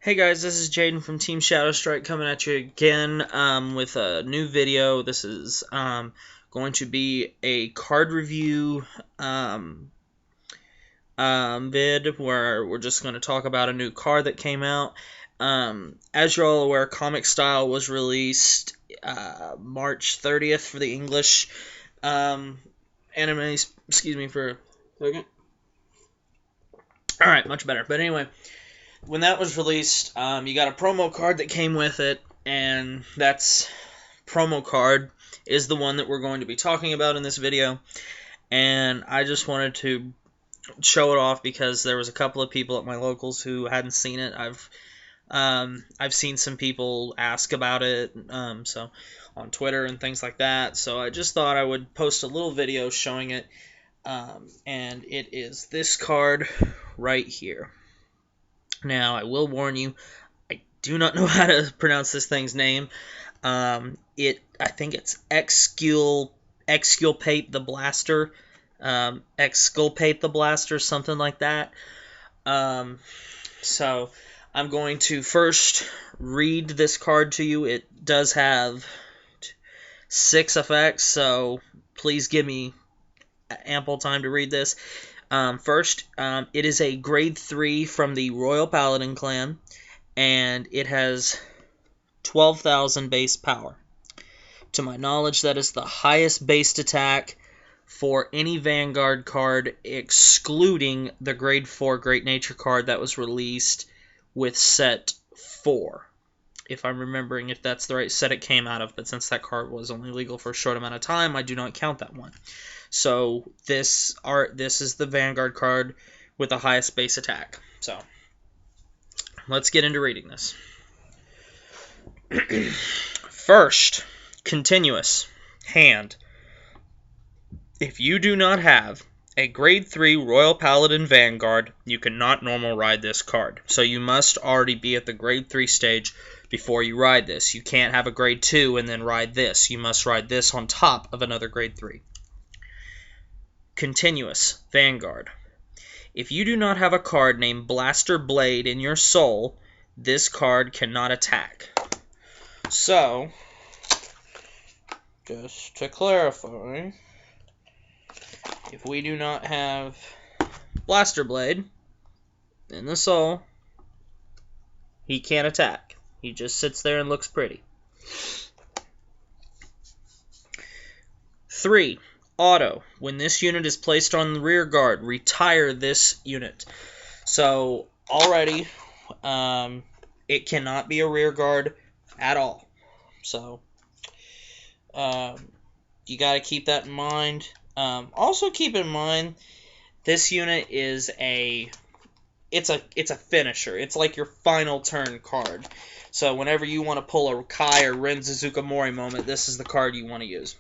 Hey guys, this is Jaden from Team Shadow Strike coming at you again with a new video. This is going to be a card review vid where we're just going to talk about a new card that came out. As you're all aware, Comic Style was released March 30th for the English anime. Excuse me for a second. Alright, much better. But anyway, when that was released, you got a promo card that came with it, and that's promo card is the one that we're going to be talking about in this video. And I just wanted to show it off because there was a couple of people at my locals who hadn't seen it. I've seen some people ask about it, so on Twitter and things like that. So I just thought I would post a little video showing it, and it is this card right here. Now, I will warn you, I do not know how to pronounce this thing's name. I think it's Exculpate the Blaster. Exculpate the Blaster, something like that. So, I'm going to first read this card to you. It does have 6 effects, so please give me ample time to read this. First, it is a grade 3 from the Royal Paladin clan, and it has 12,000 base power. To my knowledge, that is the highest based attack for any Vanguard card, excluding the grade 4 Great Nature card that was released with set 4. If I'm remembering if that's the right set it came out of, but since that card was only legal for a short amount of time, I do not count that one. So this is the Vanguard card with the highest base attack. So let's get into reading this. First, continuous hand. If you do not have a grade 3 Royal Paladin Vanguard, you cannot normal ride this card. So you must already be at the grade 3 stage before you ride this. You can't have a grade 2 and then ride this. You must ride this on top of another grade 3. Continuous Vanguard. If you do not have a card named Blaster Blade in your soul, this card cannot attack. So, just to clarify, if we do not have Blaster Blade in the soul, he can't attack. He just sits there and looks pretty. 3. Auto. When this unit is placed on the rear guard, retire this unit. So, already, it cannot be a rear guard at all. So, you got to keep that in mind. Also keep in mind, this unit is it's a finisher. It's like your final turn card. So, whenever you want to pull a Kai or Ren Suzuki-Mori moment, this is the card you want to use.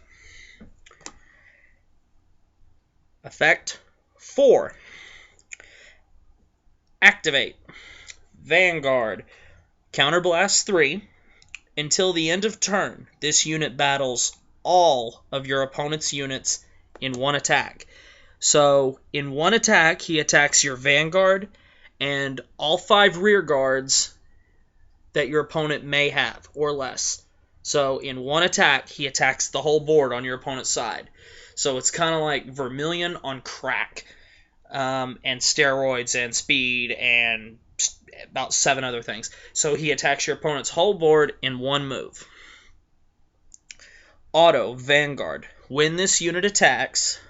Effect 4. Activate. Vanguard. Counterblast 3. Until the end of turn, this unit battles all of your opponent's units in one attack. So, in one attack, he attacks your Vanguard and all 5 rear guards that your opponent may have, or less. So, in one attack, he attacks the whole board on your opponent's side. So it's kind of like Vermilion on crack, and steroids and speed and about 7 other things. So he attacks your opponent's whole board in one move. Auto Vanguard. When this unit attacks,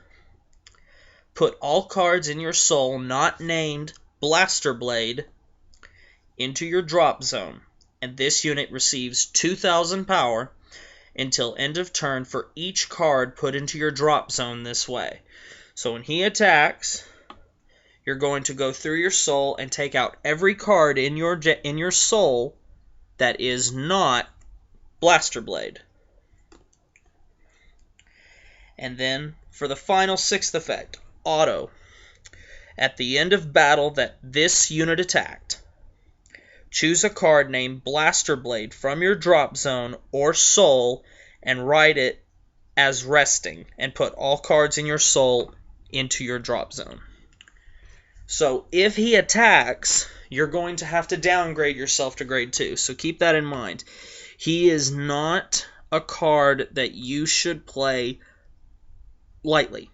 put all cards in your soul not named Blaster Blade into your drop zone, and this unit receives 2,000 power until end of turn for each card put into your drop zone this way. So when he attacks, you're going to go through your soul and take out every card in your soul that is not Blaster Blade. And then for the final 6th effect, Auto. At the end of battle that this unit attacked, choose a card named Blaster Blade from your drop zone or soul and write it as resting, and put all cards in your soul into your drop zone. So if he attacks, you're going to have to downgrade yourself to grade 2. So keep that in mind. He is not a card that you should play lightly.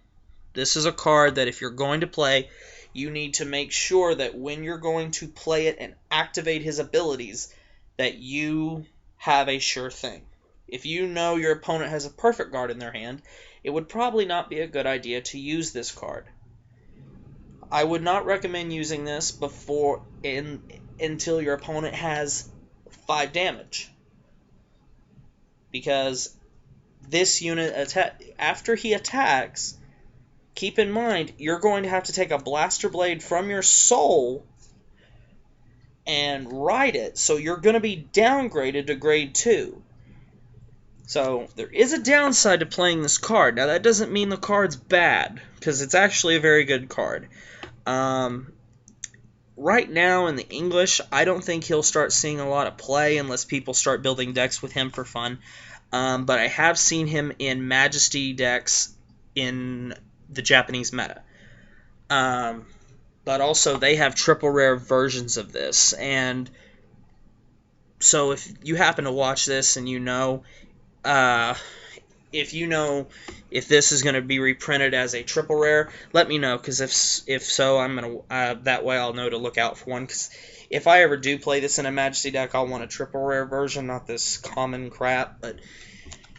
This is a card that if you're going to play, you need to make sure that when you're going to play it and activate his abilities, that you have a sure thing. If you know your opponent has a perfect guard in their hand, it would probably not be a good idea to use this card. I would not recommend using this until your opponent has 5 damage. Because this unit, after he attacks, keep in mind, you're going to have to take a Blaster Blade from your soul and ride it. So you're going to be downgraded to grade 2. So there is a downside to playing this card. Now that doesn't mean the card's bad, because it's actually a very good card. Right now in the English, I don't think he'll start seeing a lot of play unless people start building decks with him for fun. But I have seen him in Majesty decks in the Japanese meta. But also they have triple rare versions of this. And so if you happen to watch this and you know if this is going to be reprinted as a triple rare, let me know, because if so, I'm gonna that way I'll know to look out for one. Because if I ever do play this in a Majesty deck, I'll want a triple rare version, not this common crap. But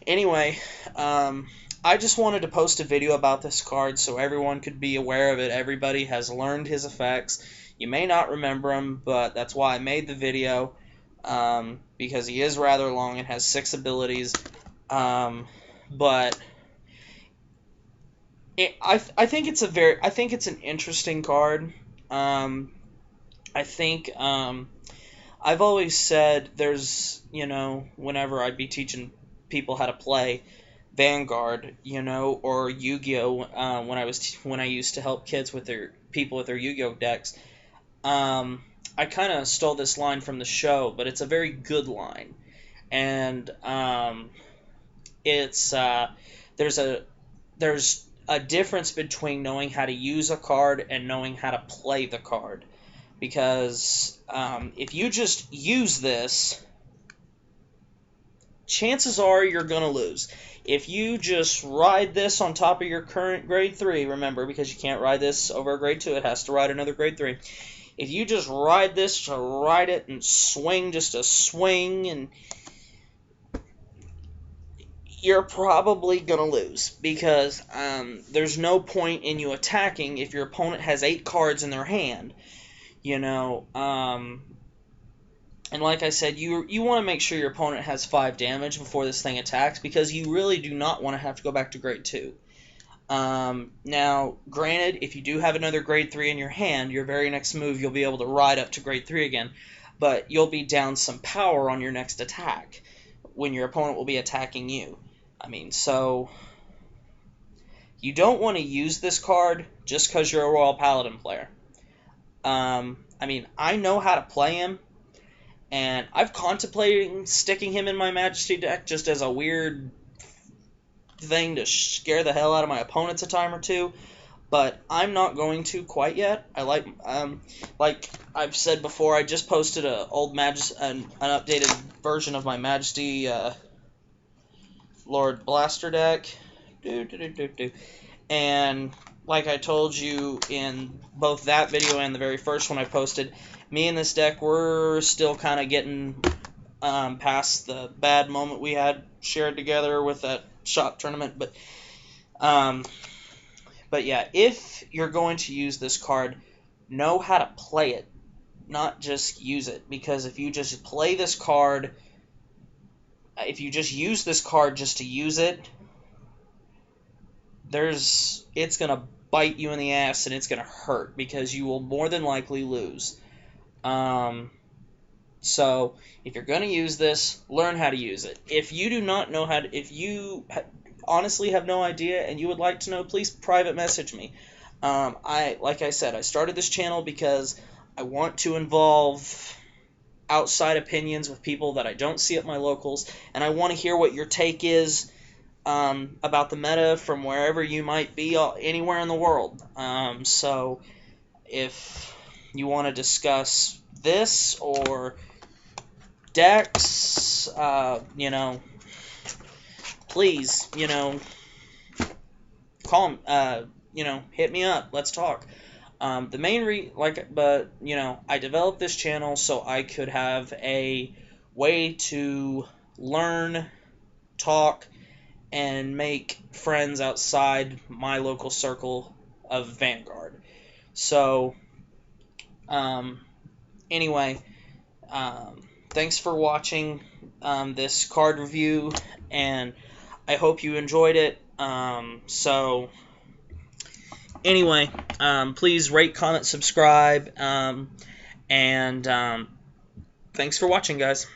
anyway, I just wanted to post a video about this card so everyone could be aware of it. Everybody has learned his effects. You may not remember him, but that's why I made the video, because he is rather long and has 6 abilities. But I think it's an interesting card. I think I've always said whenever I'd be teaching people how to play Vanguard, or Yu-Gi-Oh, when I used to help kids with their Yu-Gi-Oh decks, I kind of stole this line from the show, but it's a very good line, and it's there's a difference between knowing how to use a card and knowing how to play the card. Because if you just use this, chances are you're going to lose. If you just ride this on top of your current grade 3, remember, because you can't ride this over a grade 2, it has to ride another grade 3. If you just ride this to ride it and swing just a swing, and you're probably going to lose, because there's no point in you attacking if your opponent has 8 cards in their hand. And like I said, you want to make sure your opponent has 5 damage before this thing attacks, because you really do not want to have to go back to grade 2. Now, granted, if you do have another grade 3 in your hand, your very next move you'll be able to ride up to grade 3 again, but you'll be down some power on your next attack when your opponent will be attacking you. So you don't want to use this card just because you're a Royal Paladin player. I know how to play him, and I've contemplated sticking him in my Majesty deck just as a weird thing to scare the hell out of my opponents a time or two, but I'm not going to quite yet. Like I've said before, I just posted an updated version of my Majesty Lord Blaster deck, and like I told you in both that video and the very first one I posted, me and this deck, we're still kind of getting past the bad moment we had shared together with that shop tournament. But yeah, if you're going to use this card, know how to play it, not just use it. Because if you just play this card, if you just use this card just to use it, it's going to bite you in the ass, and it's going to hurt, because you will more than likely lose. So if you're going to use this, learn how to use it. If you do not know how to, if you honestly have no idea and you would like to know, please private message me. Like I said, I started this channel because I want to involve outside opinions with people that I don't see at my locals, and I want to hear what your take is about the meta from wherever you might be, anywhere in the world. So if you want to discuss this or decks, please, call, hit me up. Let's talk. The main I developed this channel so I could have a way to learn, talk, and make friends outside my local circle of Vanguard. So, anyway, thanks for watching this card review, and I hope you enjoyed it. Anyway, please rate, comment, subscribe, and thanks for watching, guys.